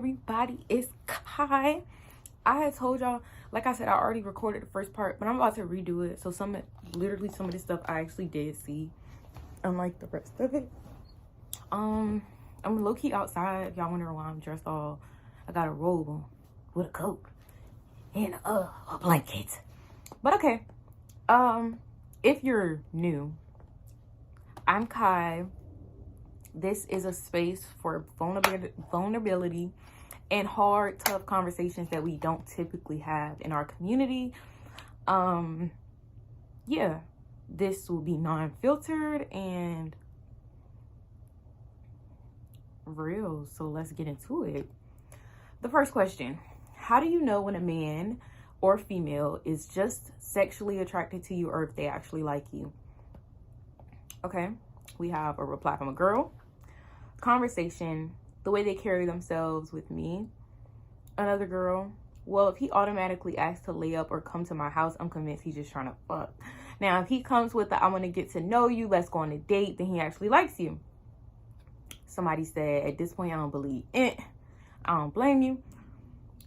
everybody, it's Kai. I had told y'all, like I said, I already recorded the first part, but I'm about to redo it. So literally some of this stuff I actually did see, unlike the rest of it. I'm low-key outside. Y'all wondering why I'm dressed all, I got a robe on with a coat and a blanket. But okay, if you're new, I'm Kai. This is a space for vulnerability and hard, tough conversations that we don't typically have in our community. Yeah, this will be non-filtered and real. So let's get into it. The first question: how do you know when a man or female is just sexually attracted to you or if they actually like you? Okay, we have a reply from a girl. Conversation: the way they carry themselves with me. Another girl: well, if he automatically asks to lay up or come to my house, I'm convinced he's just trying to fuck. Now, if he comes with the I want to get to know you, let's go on a date, then he actually likes you. Somebody said, at this point, I don't believe it. I don't blame you.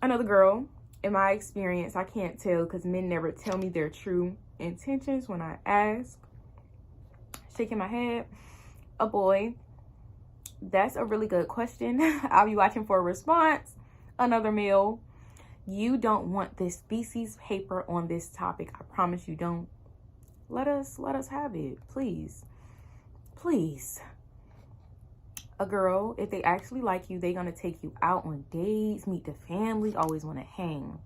Another girl: in my experience, I can't tell because men never tell me their true intentions when I ask. Shaking my head. A boy: that's a really good question. I'll be watching for a response. Another male: you don't want this thesis paper on this topic. I promise you don't. Let us have it, please. Please. A girl: if they actually like you, they're gonna take you out on dates, meet the family, always want to hang.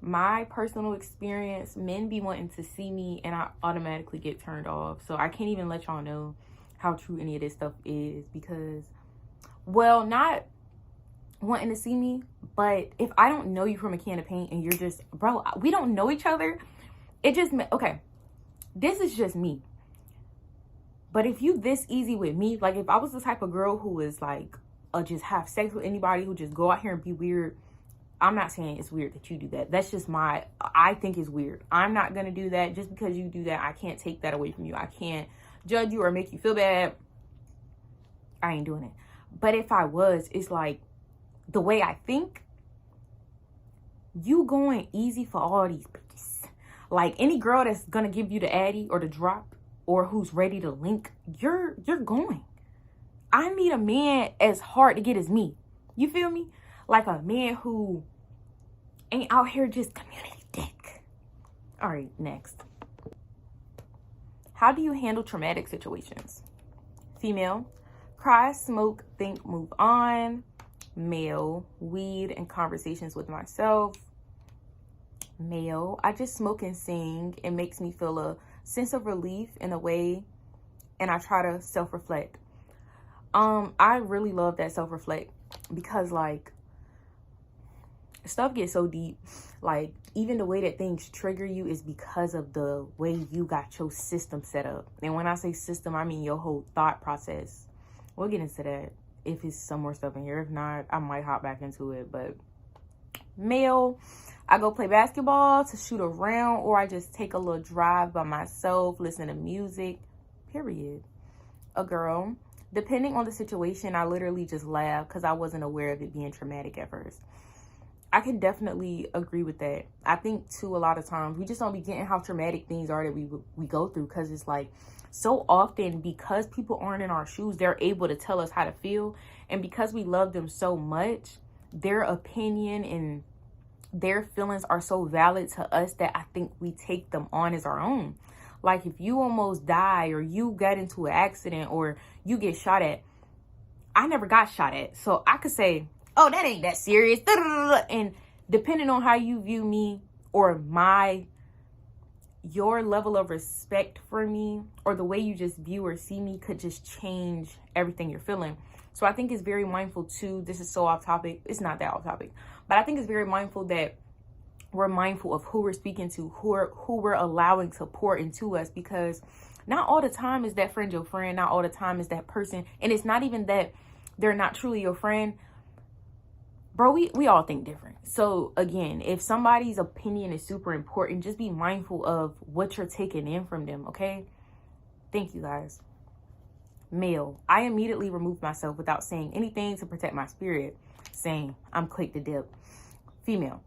My personal experience: men be wanting to see me and I automatically get turned off. So I can't even let y'all know how true any of this stuff is because, well, not wanting to see me, but if I don't know you from a can of paint and you're just, bro, we don't know each other, it just, okay, this is just me. But if you this easy with me, like if I was the type of girl who is like, just have sex with anybody, who just go out here and be weird, I'm not saying it's weird that you do that. That's just I think it's weird. I'm not going to do that. Just because you do that, I can't take that away from you. I can't judge you or make you feel bad. I ain't doing it. But if I was, it's like the way I think, you going easy for all these bitches. Like any girl that's going to give you the addy or the drop or who's ready to link, you're going. I need a man as hard to get as me. You feel me? Like a man who ain't out here just community dick. All right, next. How do you handle traumatic situations? Female: cry, smoke, think, move on. Male: weed and conversations with myself. Male: I just smoke and sing. It makes me feel a sense of relief in a way, and I try to self-reflect. I really love that self-reflect because like stuff gets so deep. Like even the way that things trigger you is because of the way you got your system set up. And when I say system, I mean your whole thought process. We'll get into that if it's some more stuff in here. If not, I might hop back into it. But male: I go play basketball to shoot around, or I just take a little drive by myself, listen to music, period. A girl: depending on the situation, I literally just laugh because I wasn't aware of it being traumatic at first. I can definitely agree with that. I think too, a lot of times we just don't be getting how traumatic things are that we go through, because it's like so often because people aren't in our shoes, they're able to tell us how to feel. And because we love them so much, their opinion and their feelings are so valid to us that I think we take them on as our own. Like if you almost die or you get into an accident or you get shot at, I never got shot at. So I could say, oh, that ain't that serious. And depending on how you view me or your level of respect for me or the way you just view or see me could just change everything you're feeling. So I think it's very mindful too. This is so off topic. It's not that off topic, but I think it's very mindful that we're mindful of who we're speaking to, who we're allowing to pour into us, because not all the time is that friend your friend. Not all the time is that person. And it's not even that they're not truly your friend. Bro, we all think different. So again, if somebody's opinion is super important, just be mindful of what you're taking in from them, okay? Thank you, guys. Male: I immediately remove myself without saying anything to protect my spirit. Same. I'm quick to dip. Female.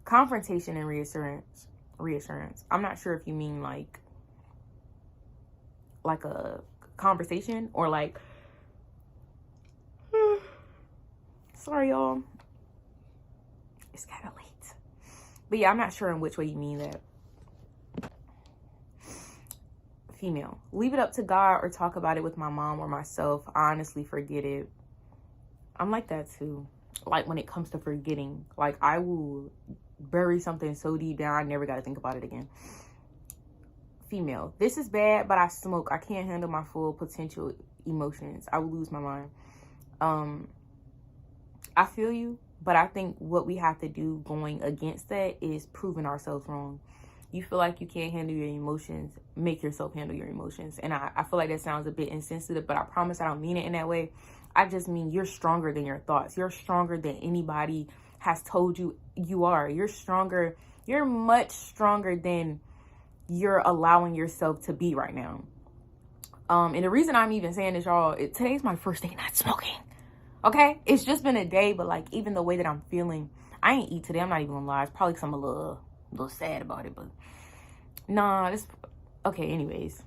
Confrontation and reassurance. I'm not sure if you mean like a conversation or like, sorry y'all, it's kind of late. But yeah, I'm not sure in which way you mean that. Female. Leave it up to God or talk about it with my mom or myself. I honestly forget it. I'm like that too. Like when it comes to forgetting, like I will bury something so deep down I never got to think about it again. Female. This is bad, but I smoke. I can't handle my full potential emotions. I will lose my mind. I feel you, but I think what we have to do going against that is proving ourselves wrong. You feel like you can't handle your emotions, make yourself handle your emotions. And I feel like that sounds a bit insensitive, but I promise I don't mean it in that way. I just mean you're stronger than your thoughts. You're stronger than anybody has told you you are. You're stronger. You're much stronger than you're allowing yourself to be right now. And the reason I'm even saying this, y'all, today's my first day not smoking. Okay? It's just been a day, but like even the way that I'm feeling, I ain't eat today. I'm not even gonna lie. It's probably because I'm a little sad about it, but nah, okay, anyways.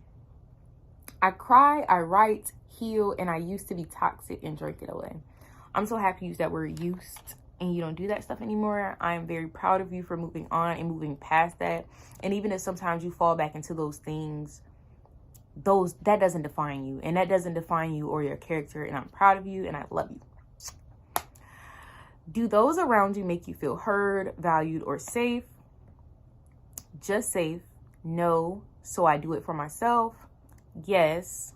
I cry, I write, heal, and I used to be toxic and drink it away. I'm so happy you used that word used and you don't do that stuff anymore. I am very proud of you for moving on and moving past that. And even if sometimes you fall back into those things, that doesn't define you, and that doesn't define you or your character, and I'm proud of you and I love you. Do those around you make you feel heard, valued, or safe? Just safe. No. So I do it for myself. Yes.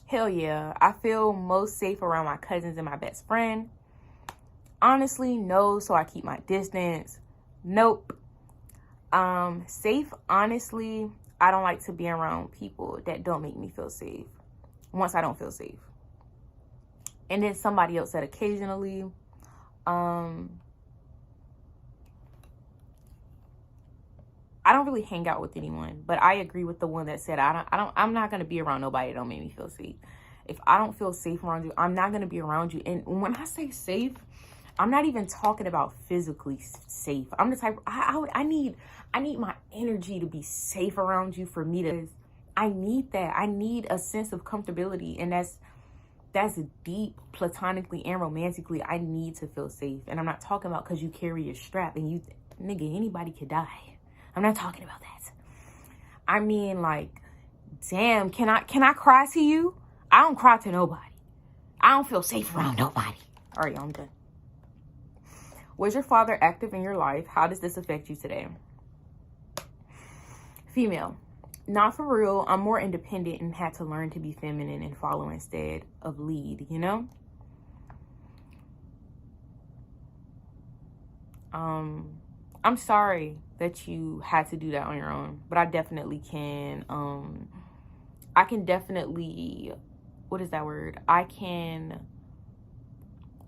Hell yeah. I feel most safe around my cousins and my best friend. Honestly, no. So I keep my distance. Nope. Safe, honestly, I don't like to be around people that don't make me feel safe once I don't feel safe. And then somebody else said occasionally, I don't really hang out with anyone, but I agree with the one that said I'm not going to be around nobody that don't make me feel safe. If I don't feel safe around you, I'm not going to be around you. And when I say safe, I'm not even talking about physically safe. I'm the type, I need my energy to be safe around you for me to, I need that. I need a sense of comfortability. And that's deep, platonically and romantically. I need to feel safe. And I'm not talking about because you carry a strap and you, nigga, anybody could die. I'm not talking about that. I mean, like, damn, can I cry to you? I don't cry to nobody. I don't feel safe around nobody. All right, y'all, I'm done. Was your father active in your life? How does this affect you today? Female. Not for real. I'm more independent and had to learn to be feminine and follow instead of lead, you know? I'm sorry that you had to do that on your own, but I definitely can. I can definitely, what is that word? I can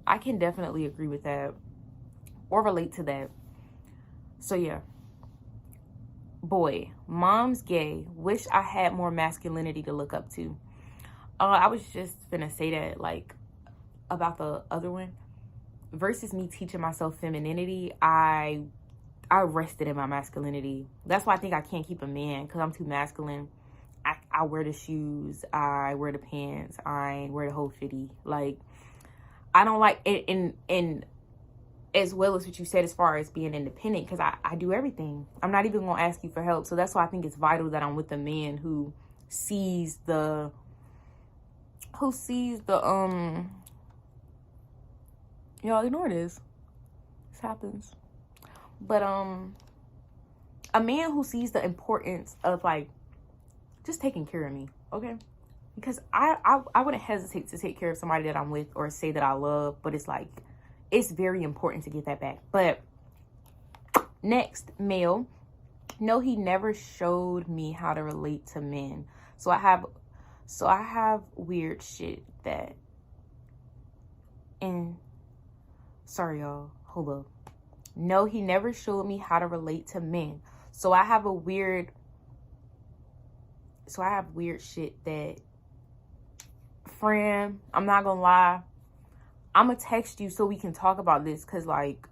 definitely agree with that or relate to that. So yeah. Boy, mom's gay. Wish I had more masculinity to look up to. I was just gonna say that, like, about the other one. Versus me teaching myself femininity, I rested in my masculinity. That's why I think I can't keep a man, because I'm too masculine. I wear the shoes, I wear the pants, I wear the whole fitty. Like, I don't like it, and as well as what you said as far as being independent, because I do everything. I'm not even gonna ask you for help. So that's why I think it's vital that I'm with a man who sees the y'all ignore this. This happens. But a man who sees the importance of, like, just taking care of me, okay? Because I wouldn't hesitate to take care of somebody that I'm with or say that I love, but it's like, it's very important to get that back. But next, male. No, he never showed me how to relate to men. So I have weird shit that, and sorry y'all, hold up. No, he never showed me how to relate to men. So I have weird shit that, friend, I'm not gonna lie, I'm gonna text you so we can talk about this, because like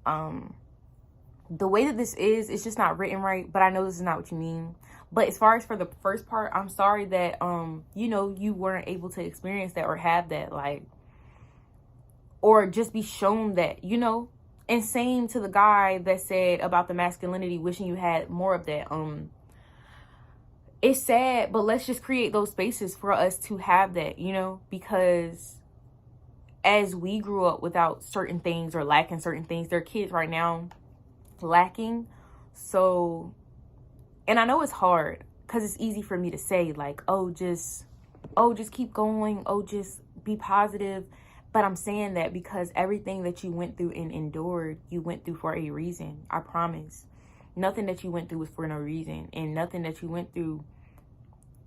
the way that this is, it's just not written right. But I know this is not what you mean. But as far as for the first part, I'm sorry that you know, you weren't able to experience that or have that, like, or just be shown that, you know. And same to the guy that said about the masculinity, wishing you had more of that. It's sad, but let's just create those spaces for us to have that, you know, because as we grew up without certain things or lacking certain things, there are kids right now lacking. So, and I know it's hard because it's easy for me to say like, oh, just keep going. Oh, just be positive. But I'm saying that because everything that you went through and endured, you went through for a reason. I promise. Nothing that you went through was for no reason. And nothing that you went through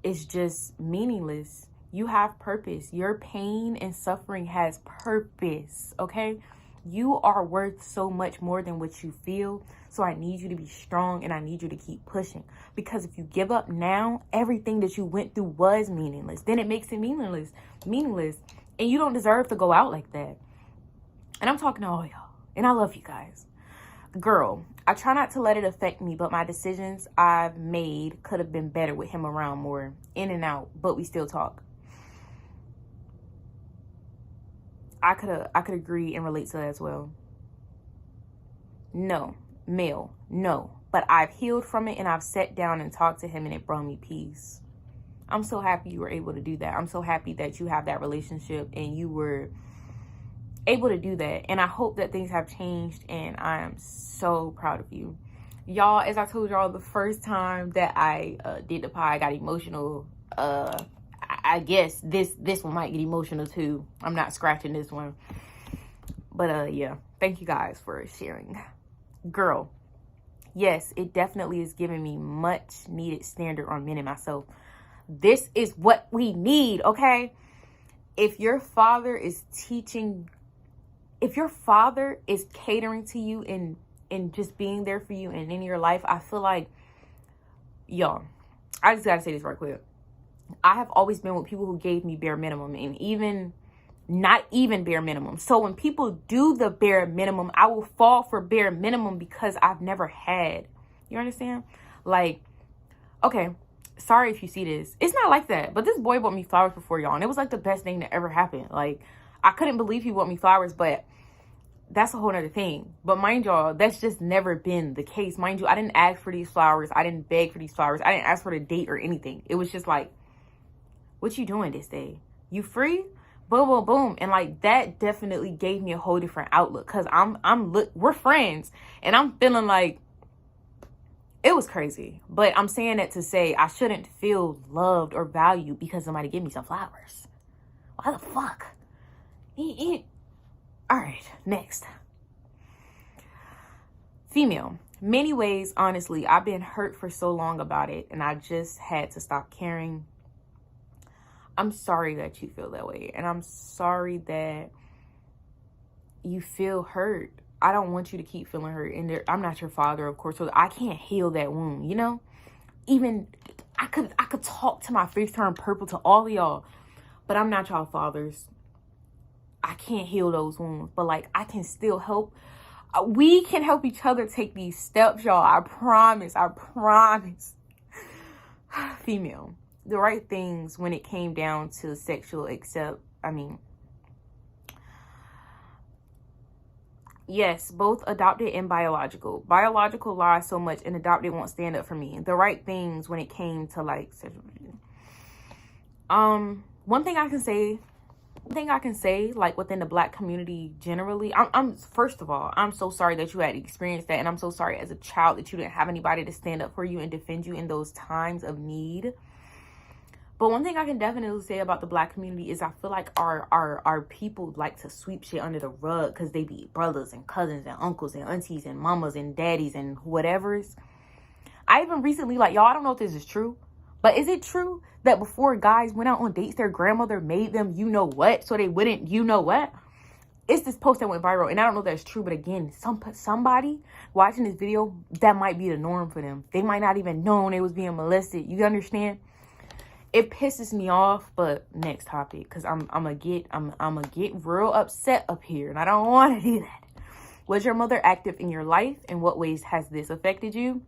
is just meaningless. You have purpose. Your pain and suffering has purpose, okay? You are worth so much more than what you feel. So I need you to be strong, and I need you to keep pushing. Because if you give up now, everything that you went through was meaningless. Then it makes it meaningless. And you don't deserve to go out like that. And I'm talking to all y'all. And I love you guys. Girl, I try not to let it affect me, but my decisions I've made could have been better with him around more. In and out, but we still talk. I could agree and relate to that as well. No, male, no. But I've healed from it, and I've sat down and talked to him, and it brought me peace. I'm so happy you were able to do that. I'm so happy that you have that relationship and you were able to do that. And I hope that things have changed, and I am so proud of you. Y'all, as I told y'all the first time that I did the pod, I got emotional. I guess this one might get emotional too. I'm not scratching this one. But yeah, thank you guys for sharing. Girl, yes, it definitely is giving me much needed standard on men and myself. This is what we need, okay? If your father is teaching, if your father is catering to you and just being there for you and in your life, I feel like, y'all, I just gotta say this right quick. I have always been with people who gave me bare minimum, and even not even bare minimum. So when people do the bare minimum, I will fall for bare minimum because I've never had. You understand? Like, okay, sorry if you see this. It's not like that. But this boy bought me flowers before, y'all. And it was like the best thing that ever happened. Like, I couldn't believe he bought me flowers, but that's a whole nother thing. But mind y'all, that's just never been the case. Mind you, I didn't ask for these flowers. I didn't beg for these flowers. I didn't ask for the date or anything. It was just like, what you doing this day? You free? Boom, boom, boom. And like, that definitely gave me a whole different outlook. Cause we're friends. And I'm feeling like, it was crazy. But I'm saying that to say I shouldn't feel loved or valued because somebody gave me some flowers. Why the fuck? All right, next. Female. Many ways, honestly, I've been hurt for so long about it, and I just had to stop caring. I'm sorry that you feel that way, and I'm sorry that you feel hurt. I don't want you to keep feeling hurt. And I'm not your father, of course, so I can't heal that wound, you know? Even I could talk to my face turn purple to all of y'all, but I'm not y'all fathers. I can't heal those wounds, but like, I can still help. We can help each other take these steps, y'all. I promise. Female, the right things when it came down to sexual, yes, both adopted and biological. Biological lies so much, and adopted won't stand up for me. The right things when it came to like sexual. One thing I can say, like within the Black community generally, I'm first of all, I'm so sorry that you had experienced that, and I'm so sorry as a child that you didn't have anybody to stand up for you and defend you in those times of need. But one thing I can definitely say about the Black community is I feel like our people like to sweep shit under the rug because they be brothers and cousins and uncles and aunties and mamas and daddies and whatever's. I even recently, like, y'all, I don't know if this is true, but is it true that before guys went out on dates, their grandmother made them you know what so they wouldn't you know what? It's this post that went viral, and I don't know if that's true, but again, somebody watching this video, that might be the norm for them. They might not even know they was being molested. You understand? It pisses me off, but next topic, because I'm gonna get real upset up here, and I don't want to do that. Was your mother active in your life? In what ways has this affected you?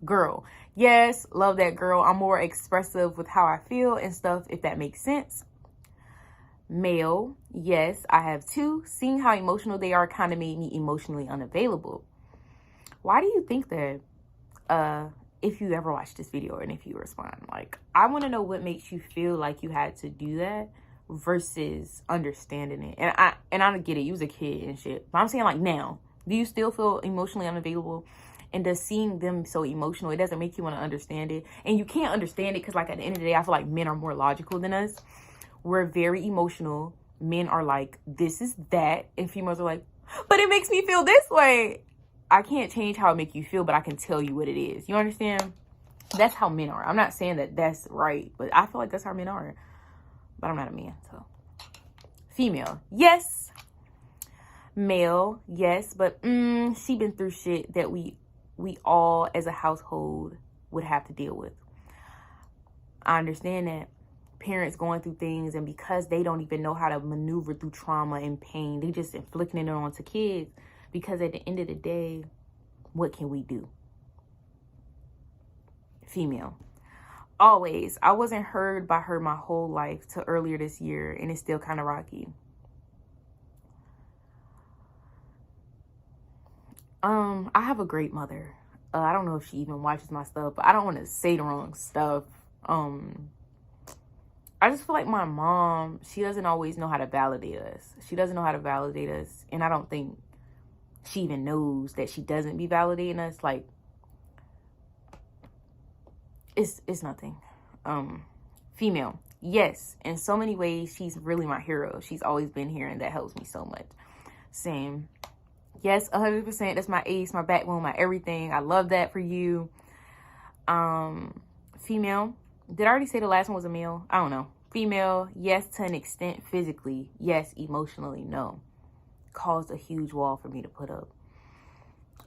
Girl, yes, love that girl. I'm more expressive with how I feel and stuff, if that makes sense. Male, yes, I have two. Seeing how emotional they are kind of made me emotionally unavailable. Why do you think that? If you ever watch this video and if you respond, like, I want to know what makes you feel like you had to do that versus understanding it. And I get it, you was a kid and shit, but I'm saying, like, now, do you still feel emotionally unavailable? And does seeing them so emotional, it doesn't make you want to understand it? And you can't understand it because, like, at the end of the day, I feel like men are more logical than us. We're very emotional. Men are like, this is that, and females are like, but it makes me feel this way. I can't change how it make you feel, but I can tell you what it is. You understand? That's how men are. I'm not saying that that's right, but I feel like that's how men are. But I'm not a man, so. Female, yes. Male, yes. But she been through shit that we all as a household would have to deal with. I understand that. Parents going through things, and because they don't even know how to maneuver through trauma and pain, they just inflicting it onto kids. Because at the end of the day, what can we do? Female. Always. I wasn't heard by her my whole life till earlier this year, and it's still kind of rocky. I have a great mother. I don't know if she even watches my stuff, but I don't want to say the wrong stuff. I just feel like my mom, she doesn't always know how to validate us. She doesn't know how to validate us, and I don't think she even knows that she doesn't be validating us. Like, it's nothing. Female, yes, in so many ways she's really my hero. She's always been here, and that helps me so much. Same. Yes, 100%. That's my ace, my backbone, my everything. I love that for you. Female, did I already say the last one was a male? I don't know. Female, yes, to an extent. Physically, yes. Emotionally, no. Caused a huge wall for me to put up.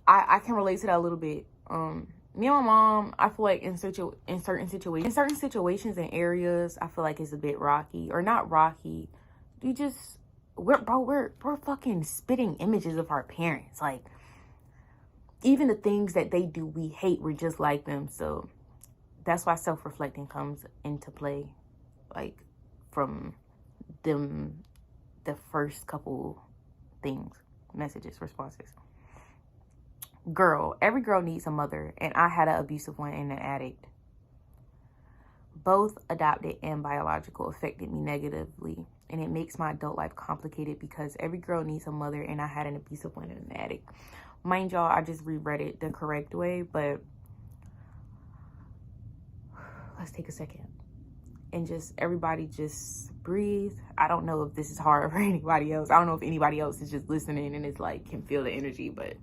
I can relate to that a little bit. Me and my mom, I feel like in certain situations and areas, I feel like it's a bit rocky, or not rocky. We're fucking spitting images of our parents. Like, even the things that they do, we hate. We're just like them. So that's why self-reflecting comes into play. Like, from them, the first couple things, messages, responses. Girl, every girl needs a mother, and I had an abusive one and an addict. Both adopted and biological affected me negatively, and it makes my adult life complicated because every girl needs a mother, and I had an abusive one and an addict. Mind y'all, I just reread it the correct way, but let's take a second and just, everybody just breathe. I don't know if this is hard for anybody else. I don't know if anybody else is just listening and it's like, can feel the energy, but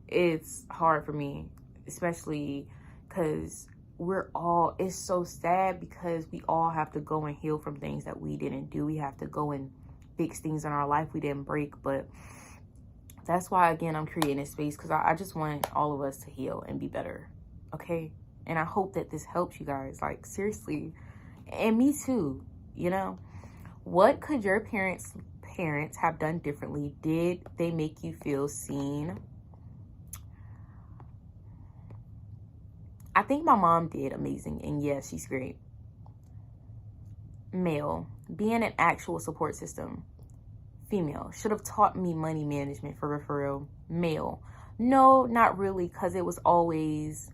it's hard for me, especially because it's so sad because we all have to go and heal from things that we didn't do. We have to go and fix things in our life we didn't break. But that's why, again, I'm creating a space, because I just want all of us to heal and be better. Okay? And I hope that this helps you guys, like, seriously. And me too, you know? What could your parents have done differently? Did they make you feel seen? I think my mom did amazing, and yes, she's great. Male, being an actual support system. Female, should have taught me money management for real. Male, no, not really, because it was always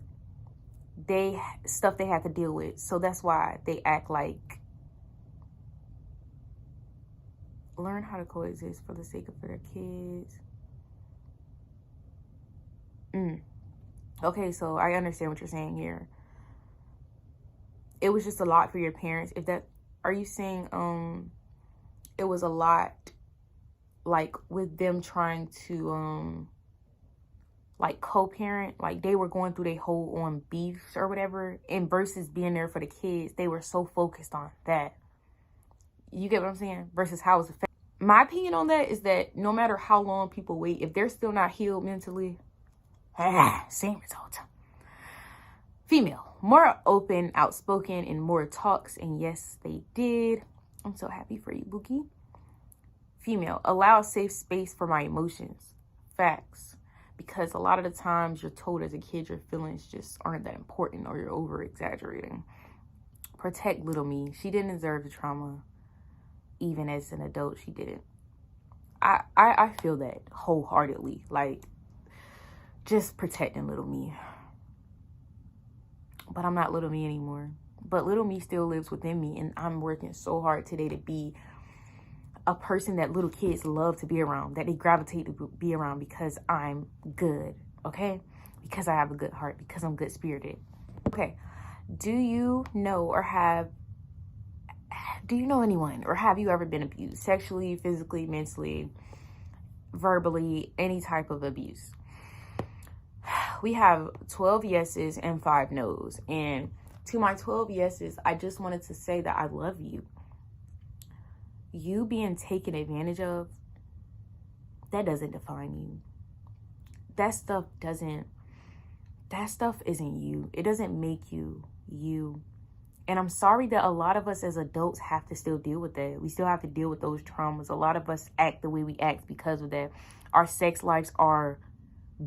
stuff they had to deal with. So that's why they act like, learn how to coexist for the sake of their kids. Okay, so I understand what you're saying here. It was just a lot for your parents. Are you saying it was a lot, like, with them trying to like co-parent, like they were going through their whole on beefs or whatever, and versus being there for the kids, they were so focused on that. You get what I'm saying? Versus how it's affected. My opinion on that is that no matter how long people wait, if they're still not healed mentally, same result. Female, more open, outspoken, and more talks. And yes, they did. I'm so happy for you, Bookie. Female, allow a safe space for my emotions. Facts. Because a lot of the times you're told as a kid your feelings just aren't that important, or you're over exaggerating. Protect little me. She didn't deserve the trauma. Even as an adult, she didn't. I feel that wholeheartedly. Like, just protecting little me. But I'm not little me anymore. But little me still lives within me. And I'm working so hard today to be a person that little kids love to be around, that they gravitate to be around, because I'm good, okay? Because I have a good heart, because I'm good spirited. Okay, do you know anyone, or have you ever been abused? Sexually, physically, mentally, verbally, any type of abuse? We have 12 yeses and 5 nos. And to my 12 yeses, I just wanted to say that I love you. You being taken advantage of, that doesn't define you. That stuff isn't you. It doesn't make you you. And I'm sorry that a lot of us as adults have to still deal with that. We still have to deal with those traumas. A lot of us act the way we act because of that. Our sex lives are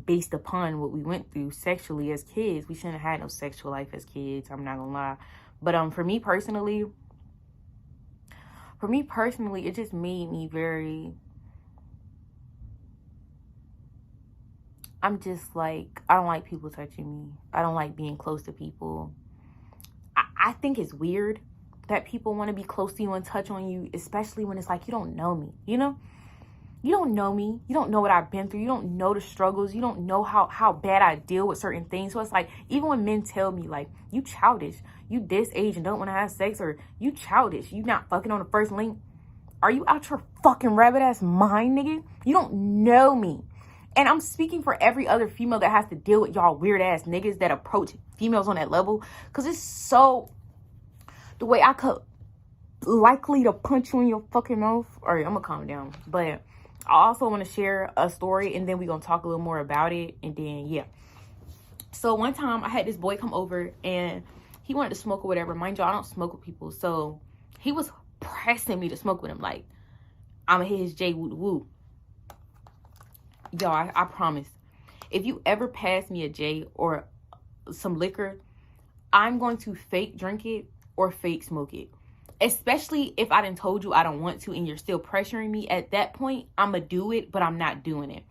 based upon what we went through sexually as kids. We shouldn't have had no sexual life as kids. I'm not gonna lie. But for me personally, it just made me very, I'm just like, I don't like people touching me. I don't like being close to people. I think it's weird that people want to be close to you and touch on you, especially when it's like, you don't know me, you know? You don't know me. You don't know what I've been through. You don't know the struggles. You don't know how bad I deal with certain things. So it's like, even when men tell me, like, you childish, you this age and don't want to have sex, or you childish, you not fucking on the first link. Are you out your fucking rabbit ass mind, nigga? You don't know me. And I'm speaking for every other female that has to deal with y'all weird ass niggas that approach females on that level. Because it's so, the way I could likely to punch you in your fucking mouth. All right, I'm going to calm down. But I also want to share a story, and then we're going to talk a little more about it. And then, yeah. So one time I had this boy come over, and he wanted to smoke or whatever. Mind you, I don't smoke with people. So he was pressing me to smoke with him. Like, I'm going to hit his J woo woo. Y'all, I promise. If you ever pass me a J or some liquor, I'm going to fake drink it or fake smoke it. Especially if I done told you I don't want to and you're still pressuring me. At that point, I'm going to do it, but I'm not doing it.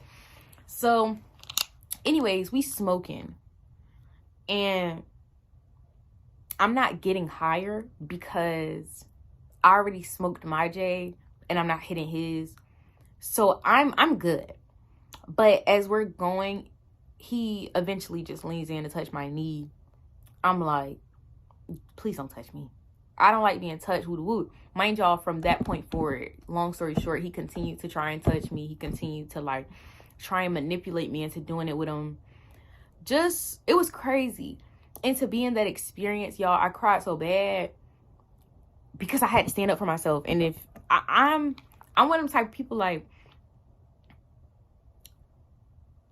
So, anyways, we smoking. And I'm not getting higher because I already smoked my J and I'm not hitting his. So, I'm good. But as we're going, he eventually just leans in to touch my knee. I'm like, please don't touch me. I don't like being touched. Woo. Mind y'all, from that point forward, long story short, he continued to try and touch me. He continued to like try and manipulate me into doing it with him. Just, it was crazy. And to be in that experience, y'all, I cried so bad because I had to stand up for myself. And if I'm one of them type of people, like,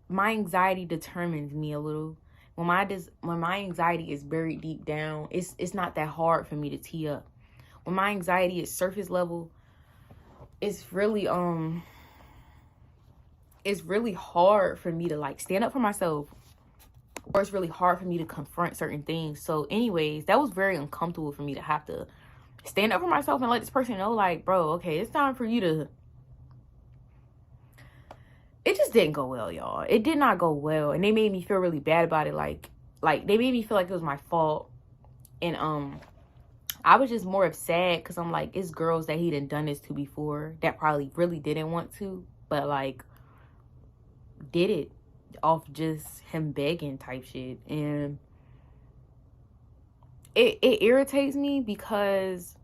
my anxiety determines me a little. When my anxiety is buried deep down, it's not that hard for me to tee up. When my anxiety is surface level, it's really hard for me to like stand up for myself, or it's really hard for me to confront certain things. So anyways, that was very uncomfortable for me to have to stand up for myself and let this person know, like, bro, okay, it's time for you to. It just didn't go well, y'all. It did not go well. And they made me feel really bad about it. Like they made me feel like it was my fault. And I was just more of sad because I'm like, it's girls that he done this to before that probably really didn't want to, but like did it off just him begging type shit. And it irritates me because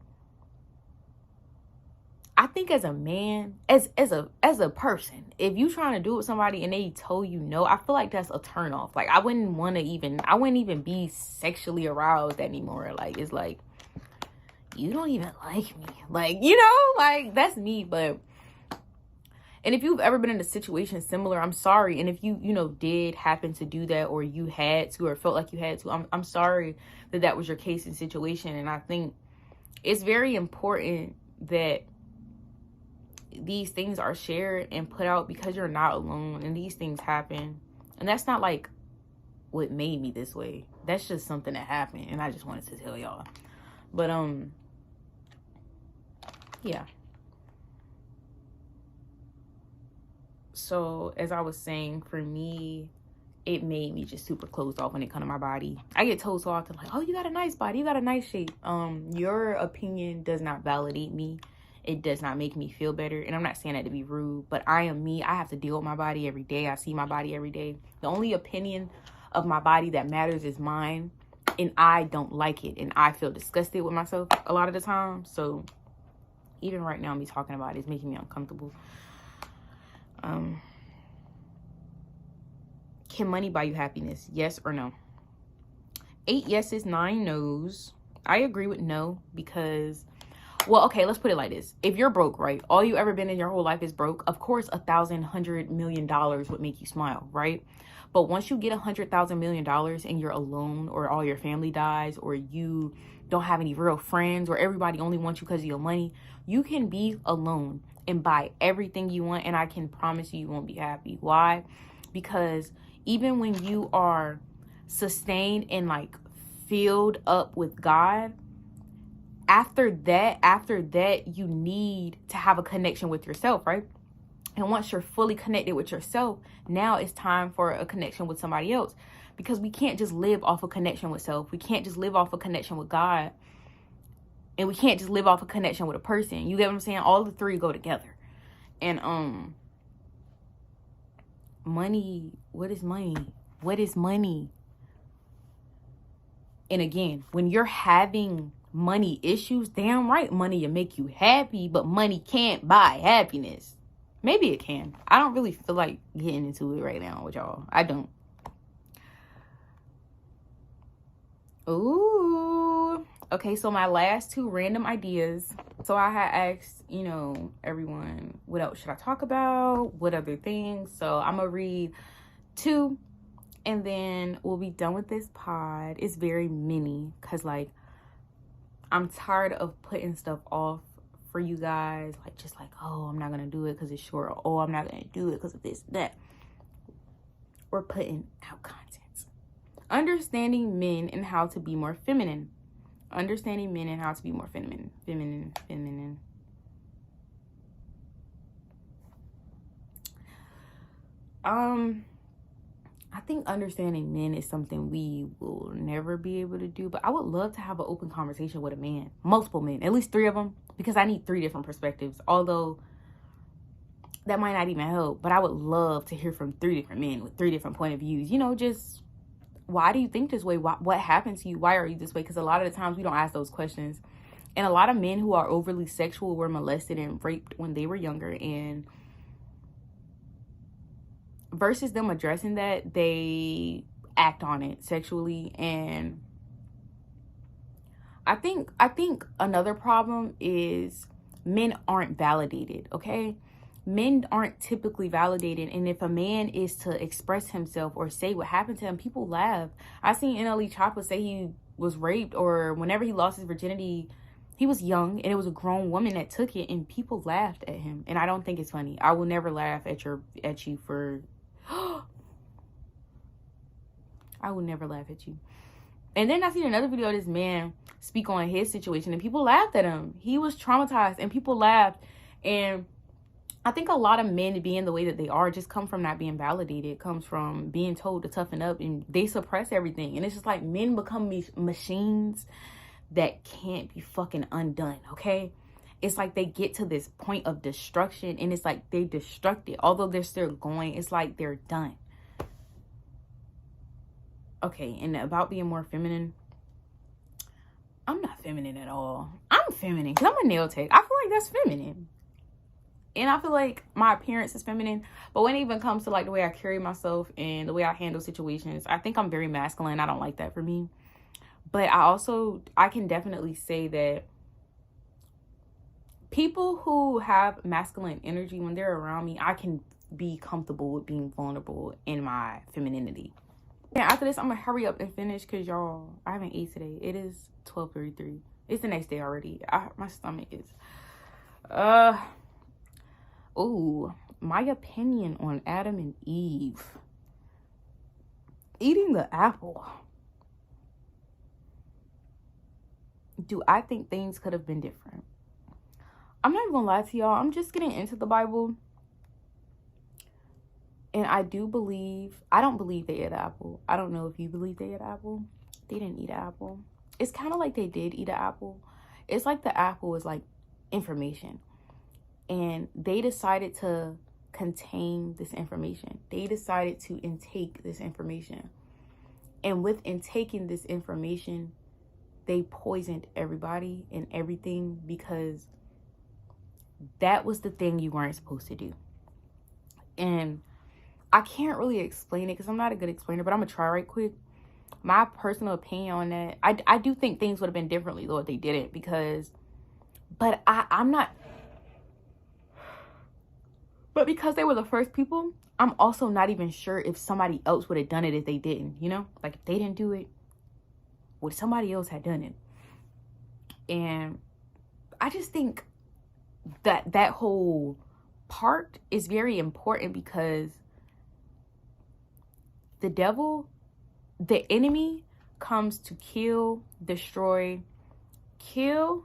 I think as a man, as a person, if you trying to do it with somebody and they told you no, I feel like that's a turn off. Like I wouldn't even be sexually aroused anymore. Like it's like, you don't even like me. Like, you know, like that's me. But And if you've ever been in a situation similar, I'm sorry. And if you did happen to do that, or you had to, or felt like you had to, I'm sorry that was your case and situation. And I think it's very important that these things are shared and put out, because you're not alone and these things happen. And that's not like what made me this way. That's just something that happened and I just wanted to tell y'all. But yeah. So as I was saying, for me, it made me just super closed off when it comes to my body. I get told so often, like, oh, you got a nice body, you got a nice shape. Your opinion does not validate me. It does not make me feel better. And I'm not saying that to be rude, but I am me. I have to deal with my body every day. I see my body every day. The only opinion of my body that matters is mine. And I don't like it. And I feel disgusted with myself a lot of the time. So even right now, me talking about it is making me uncomfortable. Can money buy you happiness? Yes or no? 8 yeses, 9 no's. I agree with no, because, well, okay, let's put it like this. If you're broke, right? All you ever been in your whole life is broke. Of course, $100 million would make you smile, right? But once you get $100 million and you're alone, or all your family dies, or you don't have any real friends, or everybody only wants you because of your money, you can be alone and buy everything you want. And I can promise you, you won't be happy. Why? Because even when you are sustained and like filled up with God, after that, you need to have a connection with yourself, right? And once you're fully connected with yourself, now it's time for a connection with somebody else. Because we can't just live off a connection with self. We can't just live off a connection with God. And we can't just live off a connection with a person. You get what I'm saying? All the three go together. And money, what is money? What is money? And again, when you're having money issues, damn right, money will make you happy, but money can't buy happiness. Maybe it can. I don't really feel like getting into it right now with y'all. I don't. Ooh. Okay, so my last 2 random ideas. So I had asked, everyone, what else should I talk about? What other things? So I'm going to read 2 and then we'll be done with this pod. It's very mini because, like, I'm tired of putting stuff off for you guys. Like, just like, oh, I'm not going to do it because it's short. Or, oh, I'm not going to do it because of this, that. We're putting out content. Understanding men and how to be more feminine. Understanding men and how to be more feminine. I think understanding men is something we will never be able to do, but I would love to have an open conversation with a man, multiple men, at least 3 of them, because I need 3 different perspectives, although that might not even help, but I would love to hear from 3 different men with 3 different point of views, just why do you think this way? What happened to you? Why are you this way? Because a lot of the times we don't ask those questions. And a lot of men who are overly sexual were molested and raped when they were younger. And versus them addressing that, they act on it sexually. And I think another problem is men aren't validated, okay? Men aren't typically validated, and if a man is to express himself or say what happened to him, people laugh. I seen NLE Choppa say he was raped, or whenever he lost his virginity, he was young and it was a grown woman that took it, and people laughed at him. And I don't think it's funny. I will never laugh at you for I will never laugh at you. And then I seen another video of this man speak on his situation, and people laughed at him. He was traumatized and people laughed. And I think a lot of men being the way that they are just come from not being validated. It comes from being told to toughen up, and they suppress everything. And it's just like men become machines that can't be fucking undone, okay? It's like they get to this point of destruction, and it's like they destructed. Although they're still going, it's like they're done. Okay, and about being more feminine, I'm not feminine at all. I'm feminine because I'm a nail tech. I feel like that's feminine. And I feel like my appearance is feminine. But when it even comes to like the way I carry myself and the way I handle situations, I think I'm very masculine. I don't like that for me. But I can definitely say that people who have masculine energy, when they're around me, I can be comfortable with being vulnerable in my femininity. And after this, I'm gonna hurry up and finish because y'all, I haven't ate today. It is 12:33. It's the next day already. My stomach is ooh, my opinion on Adam and Eve eating the apple. Do I think things could have been different? I'm not even gonna lie to y'all. I'm just getting into the Bible. And I don't believe they ate an apple. I don't know if you believe they ate an apple. They didn't eat an apple. It's kind of like they did eat an apple. It's like the apple is like information. And they decided to contain this information. They decided to intake this information. And with intaking this information, they poisoned everybody and everything because that was the thing you weren't supposed to do. And I can't really explain it because I'm not a good explainer, but I'm gonna try right quick. My personal opinion on that, I do think things would have been differently though if they didn't, because I'm not, but because they were the first people, I'm also not even sure if somebody else would have done it if they didn't, you know? Like if they didn't do it, would somebody else have done it? And I just think that whole part is very important because the devil, the enemy, comes to kill,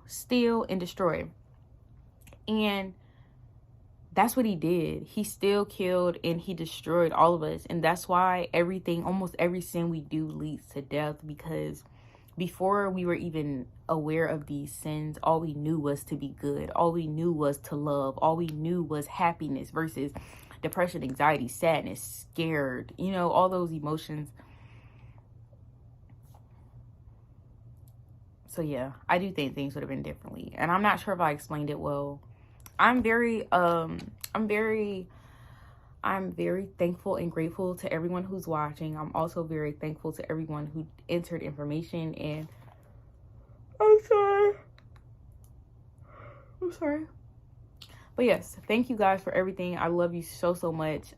steal, and destroy. And that's what he did. He still killed and he destroyed all of us. And that's why almost every sin we do leads to death, because before we were even aware of these sins, all we knew was to be good. All we knew was to love. All we knew was happiness versus depression, anxiety, sadness, scared, all those emotions. So yeah, I do think things would have been differently. And I'm not sure if I explained it well. I'm very thankful and grateful to everyone who's watching. I'm also very thankful to everyone who entered information, and I'm sorry. But yes, thank you guys for everything. I love you so, so much.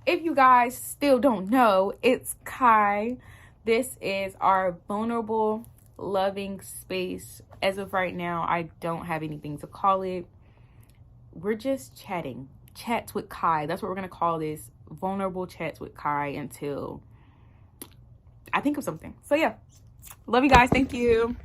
If you guys still don't know, it's Kai. This is our vulnerable, loving space. As of right now, I don't have anything to call it. We're just chatting. Chats with Kai. That's what we're going to call this. Vulnerable chats with Kai until I think of something. So yeah. Love you guys. Thank you.